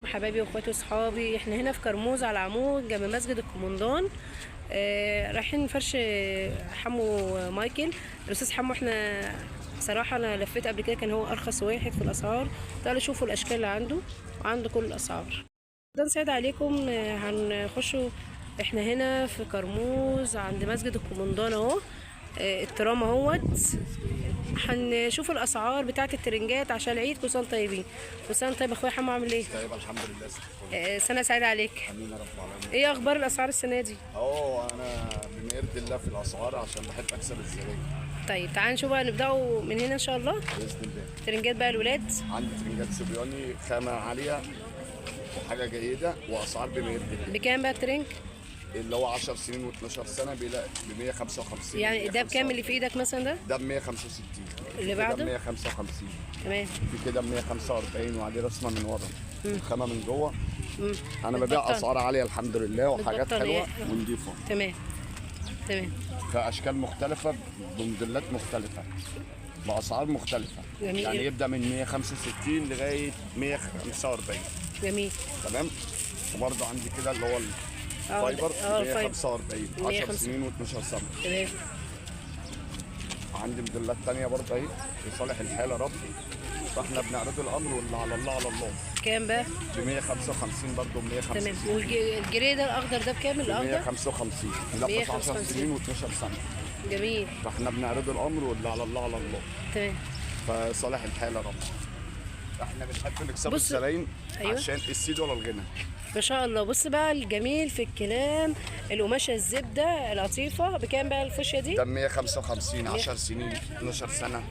حبايبي واخواتي واصحابي، احنا هنا في كرموز على العمود جنب مسجد الكومندان. رايحين فرش حمو مايكل الاستاذ حمو. احنا بصراحه انا لفيت قبل كده، كان هو ارخص واحد في الاسعار. تعالوا شوفوا الاشكال اللي عنده، وعنده كل الاسعار. ده سعيد عليكم. هنخشوا احنا هنا في كرموز عند مسجد الكومندان اهو. الترام اهوت. هنشوف الاسعار بتاعه الترنجات عشان العيد. كل سنه طيبين. كل سنه طيب اخويا حمو، عامل ايه؟ طيب الحمد لله. سنه سعيده عليك. امين يا رب العالمين. ايه اخبار الاسعار السنه دي؟ انا بمقرد الله في الاسعار عشان بحب اكسب الزباين. طيب تعال نشوف بقى، نبداوا من هنا ان شاء الله. باذن الله. ترنجات بقى الولاد. عندي ترنجات صبياني خامه عاليه وحاجه جيده واسعار بمقرد الله. بكام بقى الترنج؟ اللي هو 10 سنين و12 سنه بيلاقي ب 155. يعني ده بكام اللي في ايدك مثلا ده؟ ده ب 165. اللي بعده؟ ب 155. تمام. في كده ب 145 وعليه رسمه من ورا. الخامه من جوه. انا ببيع متبطن. اسعار عاليه الحمد لله وحاجات متبطن حلوه إيه؟ ونضيفه. تمام. تمام. في اشكال مختلفه بموديلات مختلفه باسعار مختلفه. جميل. يعني يبدا من 165 لغايه 145. جميل. تمام. وبرده عندي كده اللي هو الفايبر الفايبر 145 10 سنين و12 سنه. تمام. عندي موديلات ثانيه برده اهي لصالح الحاله يا رب. فاحنا بنعرض الامر واللي على الله على الله. كام بقى؟ ب 155 برده ب 150. تمام. والجري ده الاخضر ده بكام الاخضر؟ 155 يلبس 10 سنين و12 سنه. جميل. فاحنا بنعرض الامر واللي على الله على الله. تمام. فصالح الحاله يا رب. احنا بنحب نكسب بص. الزباين. أيوة. عشان السيد ولا الغنى. ما شاء الله. بص بقى الجميل في الكلام، القماشه الزبده اللطيفه بكام بقى الفوشيا دي؟ ده 155 10 سنين 12 سنه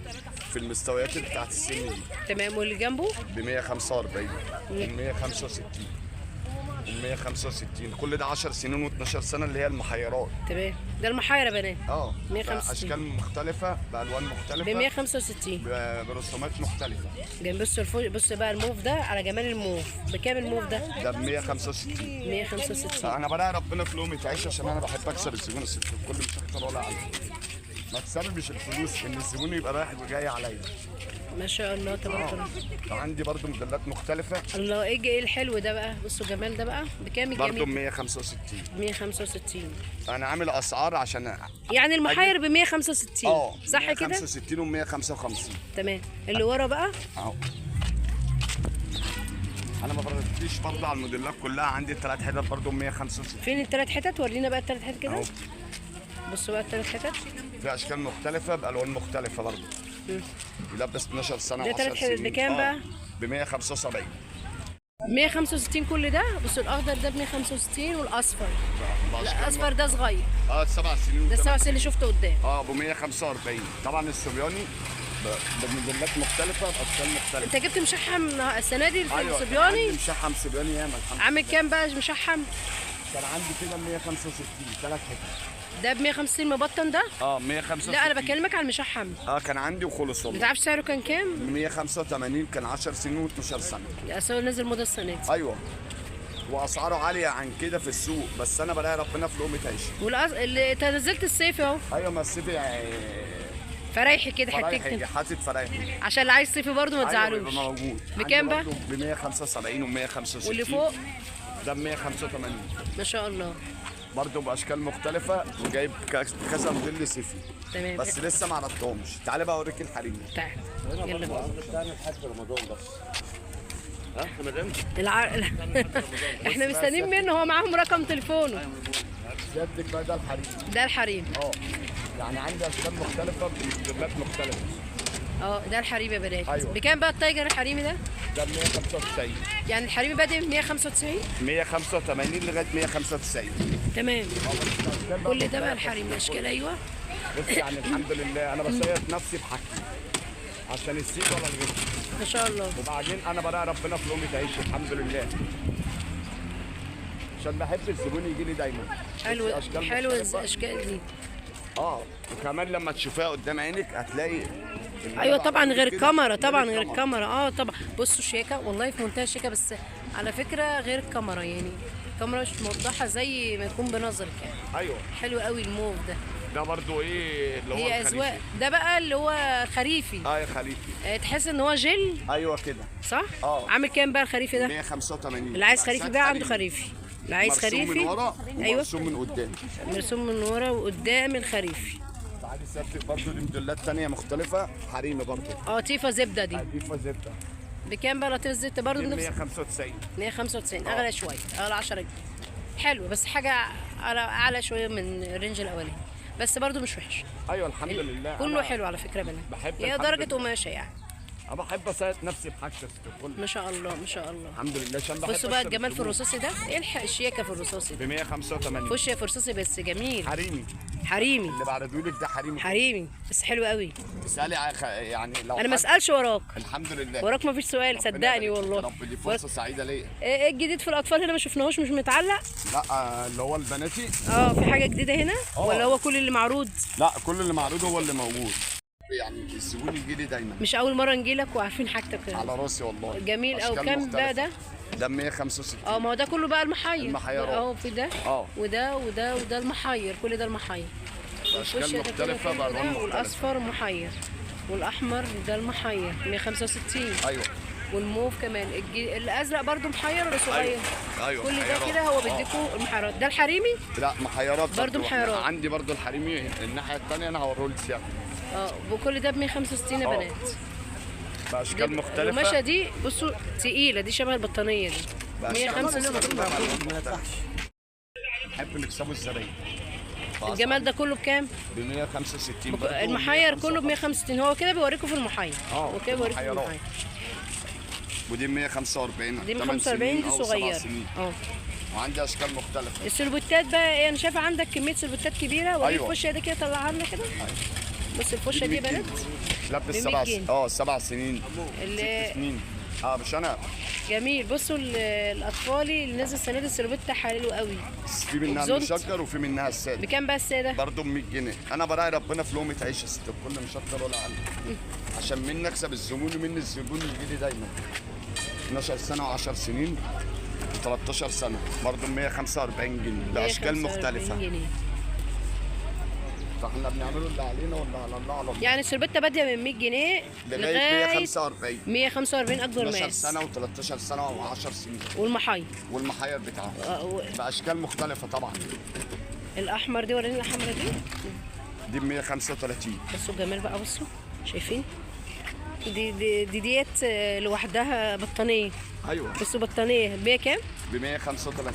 في المستويات بتاعت السن دي. تمام. واللي جنبه؟ ب 145 و 165 و 165 كل ده 10 سنين و12 سنه اللي هي المحيرات. تمام. ده المحيره بنات. 165 اشكال مختلفه بالوان مختلفه ب 165 برسومات مختلفه. جنب. بص بقى الموف ده على جمال الموف. بكام الموف ده؟ ده ب 165. 165. انا بلاقي ربنا في لقمه عيش عشان انا بحب اكسب الزبون. الست الكل مش اكتر ولا اقل. مكسبي مش الفلوس، ان الزبون يبقى رايح وجاي عليا. ما شاء الله تبارك الله. عندي برضو موديلات مختلفه. الله. ايه الحلو ده بقى؟ بصوا الجمال ده بقى بكام الجميل؟ برضو ب 165. 165. انا عامل اسعار عشان يعني المحير ب 165 صح كده؟ 165 و 155. تمام. اللي ورا بقى؟ اهو. انا ما بردتش برضه على الموديلات كلها. عندي الثلاث حتت برضه ب 165. فين الثلاث حتت؟ ورينا بقى الثلاث حتت كده. اهو. بصوا بقى الثلاث حتت في اشكال مختلفه بالوان مختلفه برضه. يلبس 12 سنه ده و10 ثلاث حتت سنين. بكام بقى؟ ب 175. 165 كل ده. بصوا الاخضر ده ب 165 والاصفر. الاصفر ده صغير. 7 سنين. ده 7 سنين اللي شفته قدام. ب 145. طبعا الصبياني بموديلات مختلفه باشكال مختلفه. انت جبت مشحم السنه دي في ايوه الصبياني؟ عندي مشحم صبياني ياما الحمد لله. عامل كام بقى مشحم؟ كان عندي كده 165 ثلاث حتت. ده ب 150 مبطن ده؟ 165. لا انا بكلمك على المشحم. كان عندي وخلص والله. انت عارف سعره كان كام؟ 185 كان 10 سنين و12 سنه. لا اصل هو نازل موضه السنه دي. ايوه. واسعاره عاليه عن كده في السوق، بس انا بلاقي ربنا في لقمه عيش. اللي انت نزلت الصيف اهو. ايوه ما الصيفي فرايحي كده فرايحي حاطط فرايحي عشان اللي عايز صيفي برضه ما تزعلوش. ايوه يبقى موجود. بكام بقى؟ ب 175 و 165. واللي فوق؟ ده ب 185. ما شاء الله. برضه باشكال مختلفه وجايب كذا موديل صيفي. تمام. بس لسه ما عرضتهمش. تعالى بقى اوريك الحريم. تعال يلا بقى. لحد رمضان بس. احنا مستنيين منه، هو معاهم رقم تليفونه. سيادتك بقى ده الحريم. ده الحريم. يعني عندي اشكال مختلفه بموديلات مختلفه. ده الحريم يا بنات. أيوة. بكام بقى التايجر الحريمي ده؟ ده ب 195. يعني الحريمي بادئ ب 195؟ 185 لغايه 195. تمام. كل ده بقى الحريم اشكال. ايوه. بص يعني الحمد لله انا بشيط نفسي بحاجتي عشان السيد ولا الغنى. ما شاء الله. وبعدين انا بلاقي ربنا في لقمه عيش الحمد لله. عشان بحب الزبون يجي لي دايما. حلو الاشكال دي. وكمان لما تشوفيها قدام عينك هتلاقي. ايوه طبعا غير الكاميرا. طبعا غير الكاميرا. طبعا. بصوا شياكه والله في منتهى الشياكه. بس على فكره غير الكاميرا، يعني الكاميرا مش موضحه زي ما يكون بنظرك يعني. ايوه. حلو قوي الموف ده. ده برضو ايه اللي هو هي الخليفي. اذواق. ده بقى اللي هو خريفي. يا خليفي. تحس ان هو جل. ايوه كده. صح. اه. عامل كام بقى الخريفي ده؟ 185. اللي عايز خريفي مقاسات بقى عنده حريمي. خريفي. اللي عايز مرسوم خريفي. من ورا ايوه. ومرسوم من قدام. مرسوم من ورا وقدام الخريفي. تعالي سيادتك برضو دي موديلات تانية مختلفة حريمي برضو. طيفه زبده دي. عارفة زبدة. بكام بقى لطيفه الزبده برضه دي بنفس 195. 195 اغلى شويه، اغلى 10 جنيه. حلو بس حاجه اعلى شويه من الرينج الاولاني، بس برضه مش وحش. ايوه الحمد لله. كله حلو على فكره بنات. بحب هي الحمد درجه لله. قماشه يعني. انا بحب اسيط نفسي بحاجتي كل. ما شاء الله ما شاء الله. الحمد لله عشان بحب بصوا بقى أكسب الجمال في الزبون. الرصاصي ده. الحق الشياكه في الرصاصي ب ده. 185. خش يا في رصاصي بس جميل. حريمي. حريمي. اللي بعرضهولك ده حريمي. حريمي بس حلو قوي. اسالي يعني لو انا ما حد- اسالش وراك. الحمد لله. وراك ما فيش سؤال ربنا صدقني يبارك. والله. يا رب دي فرصه سعيده ليا. ايه الجديد في الاطفال هنا ما شفناهوش مش متعلق؟ لا اللي هو البناتي. في حاجه جديده هنا ولا هو كل اللي معروض؟ لا كل اللي معروض هو اللي موجود. يعني الزبون يجي لي دايما. مش اول مره نجيلك وعارفين حاجتك يعني. على راسي والله. جميل او أشكال كام بقى مختلفة. ده؟ ده 165. ما هو ده كله بقى المحير. المحيرات. في ده. اه. وده المحير، كل ده المحير. اشكال الفوشيا ده كده مختلفه كله بالوان ده، مختلفه. والاصفر محير، والاحمر ده المحير 165. ايوه. والموف كمان الازرق برضو محير ولا صغير؟ ايوه كل ده محيرات. كده هو بيديكوا المحيرات. ده الحريمي. لا محيرات برضو محيرات. عندي برضو الحريمي الناحيه الثانيه انا هوريهولك سيادة. وكل ده ب 165 يا بنات. باشكال مختلفه. القماشه دي بصوا تقيله، دي شبه البطانيه دي. بأشكال 165 برضو. نحب نكسبوا الزباين. الجمال ده كله بكام؟ ب 165 برضو. المحير كله ب 165. هو كده بيوريكم في المحير. هو كده بيوريكم في محيرات. المحير. ودي 145. دي ب 8 45 سنين دي أو 7 صغيره. سنين. وعندي اشكال مختلفه. السلبوتات بقى ايه؟ انا شايفه عندك كميه سلبوتات كبيره. ودي أيوة. الفوشيا دي كده طلعها لنا كده. بص الفوشيا دي يا بنات. لا ب بالسبع 100 جنيه. 7 سنين. اللي- 6 سنين. مش انا. جميل. بصوا الاطفالي اللي نازل السنه دي السلبوت حلو قوي. في منها وبزونت. المشجر وفي منها الساده. بكام بقى الساده؟ برضه ب 100 جنيه. انا براعي ربنا في لقمه عيش يا ست الكل مش اكتر ولا اقل. عشان مني اكسب الزبون ومني الزبون يجي لي دايما. 12 سنه و10 سنين و13 سنه برضه ب 145 جنيه لاشكال 145 مختلفه. جنيه. فاحنا بنعمله اللي علينا واللي على الله على الله. يعني السلبوته باديه من 100 جنيه لغايه 145. 145 اكبر 12 مقاس. سنه و13 سنه و10 سنين. والمحير. والمحير بتاعه و- باشكال مختلفه طبعا. الاحمر دي وريني الاحمر دي. دي ب 135. بصوا الجمال بقى. بصوا شايفين ديت لوحدها بطانيه. ايوه بصوا بطانيه ب كام؟ ب 135.